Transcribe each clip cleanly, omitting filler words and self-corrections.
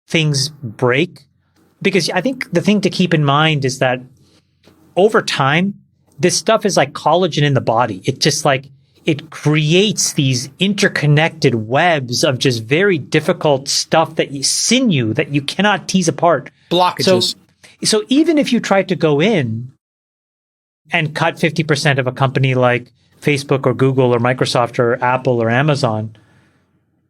things break. Because I think the thing to keep in mind is that over time, this stuff is like collagen in the body. It just like, it creates these interconnected webs of just very difficult stuff sinew that you cannot tease apart. Blockages. So even if you tried to go in and cut 50% of a company like Facebook or Google or Microsoft or Apple or Amazon,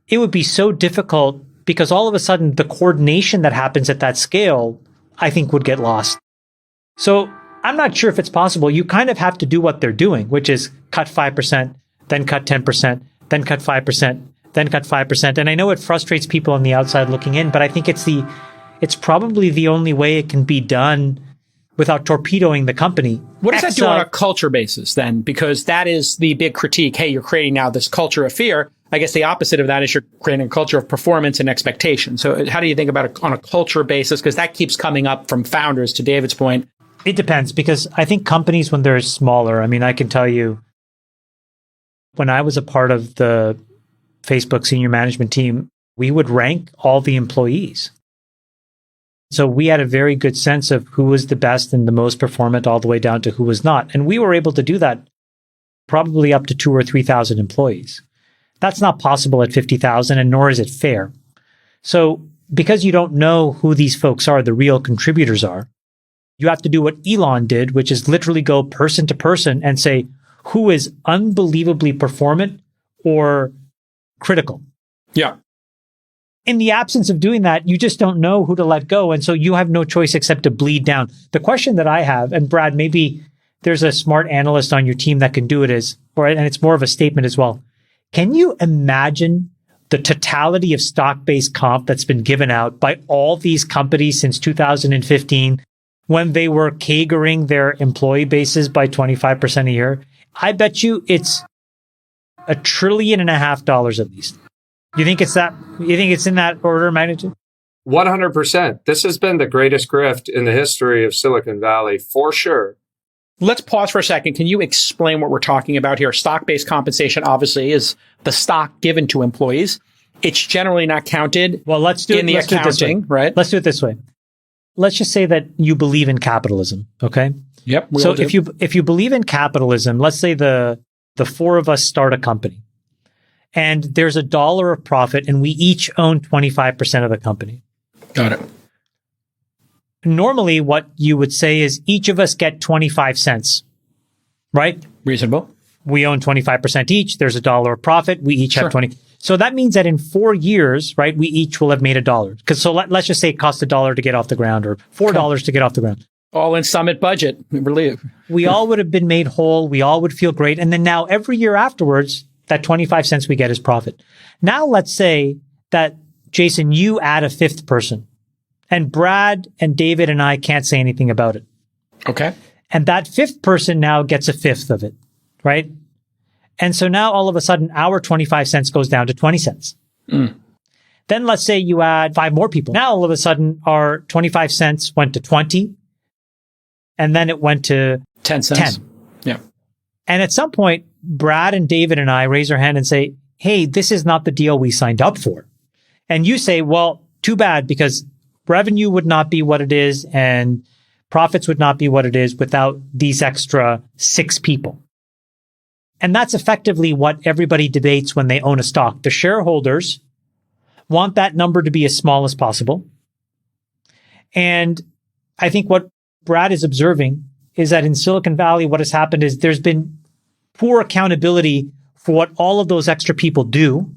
it would be so difficult because all of a sudden the coordination that happens at that scale, I think, would get lost. So I'm not sure if it's possible. You kind of have to do what they're doing, which is cut 5%, then cut 10%, then cut 5%, then cut 5%. And I know it frustrates people on the outside looking in, but I think it's probably the only way it can be done without torpedoing the company. What does that do on a culture basis then? Because that is the big critique. Hey, you're creating now this culture of fear. I guess the opposite of that is you're creating a culture of performance and expectation. So how do you think about it on a culture basis? Because that keeps coming up from founders, to David's point. It depends, because I think companies, when they're smaller, I mean, I can tell you, when I was a part of the Facebook senior management team, we would rank all the employees. So we had a very good sense of who was the best and the most performant all the way down to who was not. And we were able to do that probably up to 2,000 or 3,000 employees. That's not possible at 50,000, and nor is it fair. So because you don't know who these folks are, the real contributors are, you have to do what Elon did, which is literally go person to person and say who is unbelievably performant or critical. Yeah. In the absence of doing that, you just don't know who to let go. And so you have no choice except to bleed down. The question that I have, and Brad, maybe there's a smart analyst on your team that can do it, and it's more of a statement as well. Can you imagine the totality of stock-based comp that's been given out by all these companies since 2015 when they were CAGRing their employee bases by 25% a year? I bet you it's $1.5 trillion at least. You think it's that? You think it's in that order of magnitude? 100%. This has been the greatest grift in the history of Silicon Valley, for sure. Let's pause for a second. Can you explain what we're talking about here? Stock-based compensation, obviously, is the stock given to employees. It's generally not counted. Well, let's do it in the accounting, right? Let's do it this way. Let's just say that you believe in capitalism. Okay. Yep. So if you believe in capitalism, let's say the four of us start a company, and there's $1 of profit, and we each own 25% of the company. Got it. Normally, what you would say is each of us get 25 cents, right? Reasonable. We own 25% each. There's $1 of profit. We each have 20. So that means that in 4 years, right, we each will have made $1. Because let's just say it costs $1 to get off the ground, or $4 to get off the ground. All in Summit budget. We all would have been made whole. We all would feel great. And then now every year afterwards, that 25 cents we get is profit. Now let's say that, Jason, you add a fifth person, and Brad and David and I can't say anything about it. Okay. And that fifth person now gets a fifth of it, right? And so now all of a sudden our 25 cents goes down to 20 cents. Then let's say you add 5 more people. Now all of a sudden our 25 cents went to 20, and then it went to 10 cents. 10. Yeah. And at some point, Brad and David and I raise our hand and say, hey, this is not the deal we signed up for. And you say, well, too bad, because revenue would not be what it is and profits would not be what it is without these extra 6 people. And that's effectively what everybody debates when they own a stock. The shareholders want that number to be as small as possible. And I think what Brad is observing is that in Silicon Valley, what has happened is there's been poor accountability for what all of those extra people do,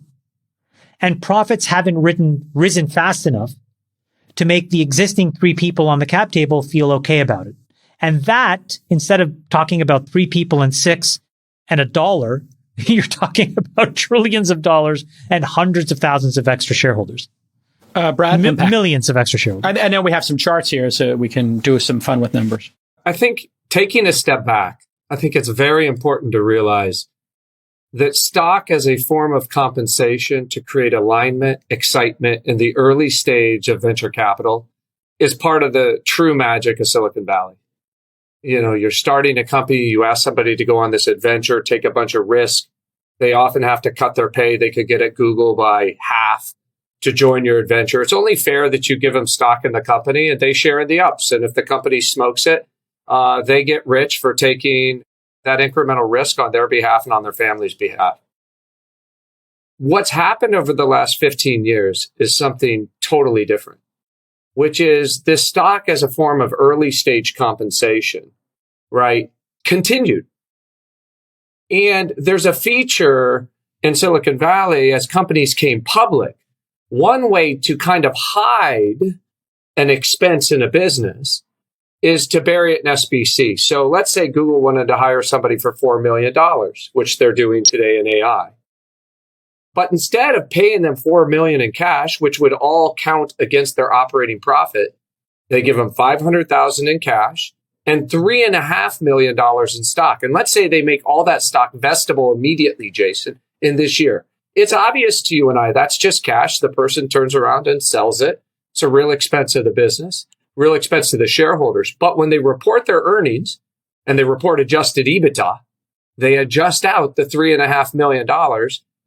and profits haven't risen fast enough to make the existing 3 people on the cap table feel okay about it. And that, instead of talking about 3 people and 6 and $1, you're talking about trillions of dollars and hundreds of thousands of extra shareholders. Brad, millions of extra shareholders. I know we have some charts here, so we can do some fun with numbers. I think taking a step back, I think it's very important to realize that stock as a form of compensation to create alignment, excitement in the early stage of venture capital is part of the true magic of Silicon Valley. You know, you're starting a company, you ask somebody to go on this adventure, take a bunch of risk. They often have to cut their pay they could get at Google by half. to join your adventure. It's only fair that you give them stock in the company and they share in the ups. And if the company smokes it, they get rich for taking that incremental risk on their behalf and on their family's behalf. What's happened over the last 15 years is something totally different, which is this stock as a form of early stage compensation, right, continued. And there's a feature in Silicon Valley as companies came public. One way to kind of hide an expense in a business is to bury it in SBC. So let's say Google wanted to hire somebody for $4 million, which they're doing today in AI. But instead of paying them $4 million in cash, which would all count against their operating profit, they give them $500,000 in cash and $3.5 million in stock. And let's say they make all that stock vestable immediately, Jason, in this year. It's obvious to you and I, that's just cash. The person turns around and sells it. It's a real expense of the business, real expense to the shareholders. But when they report their earnings and they report adjusted EBITDA, they adjust out the $3.5 million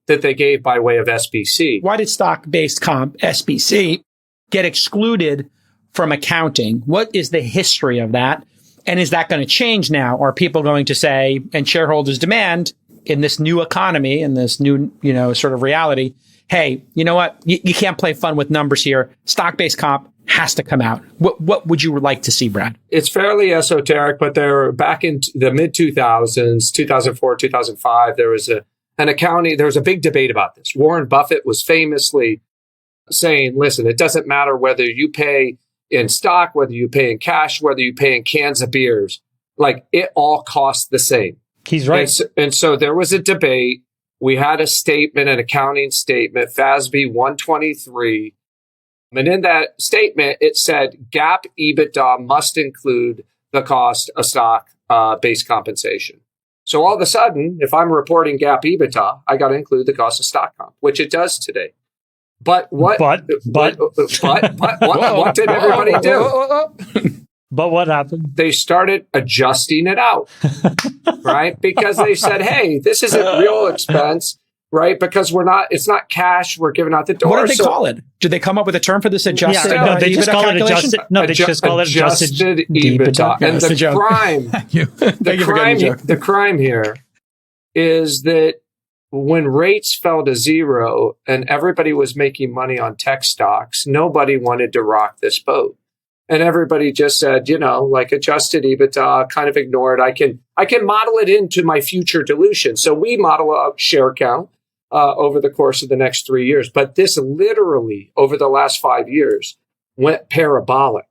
that they gave by way of SBC. Why did stock-based comp, SBC, get excluded from accounting? What is the history of that? And is that going to change now? Are people going to say, and shareholders demand in this new economy, in this new, sort of reality, hey, you know what? You can't play fun with numbers here. Stock-based comp has to come out. What would you like to see, Brad? It's fairly esoteric, but back in the mid-2000s, 2004, 2005, there was there was a big debate about this. Warren Buffett was famously saying, listen, it doesn't matter whether you pay in stock, whether you pay in cash, whether you pay in cans of beers, like it all costs the same. He's right. And so there was a debate. We had a statement, an accounting statement, FASB 123. And in that statement, it said GAAP EBITDA must include the cost of stock-based compensation. So all of a sudden, if I'm reporting GAAP EBITDA, I got to include the cost of stock comp, which it does today. But what did everybody do? But what happened? They started adjusting it out, right? Because they said, hey, this isn't real expense, right? Because it's not cash we're giving out the door. What do they call it? Did they come up with a term for this adjusted? Yeah, no, they just call it adjusted. No, they just call it adjusted EBITDA. And the crime here is that when rates fell to zero and everybody was making money on tech stocks, nobody wanted to rock this boat. And everybody just said, like adjusted EBITDA, kind of ignore it. I can model it into my future dilution. So we model out share count over the course of the next 3 years. But this literally over the last 5 years went parabolic.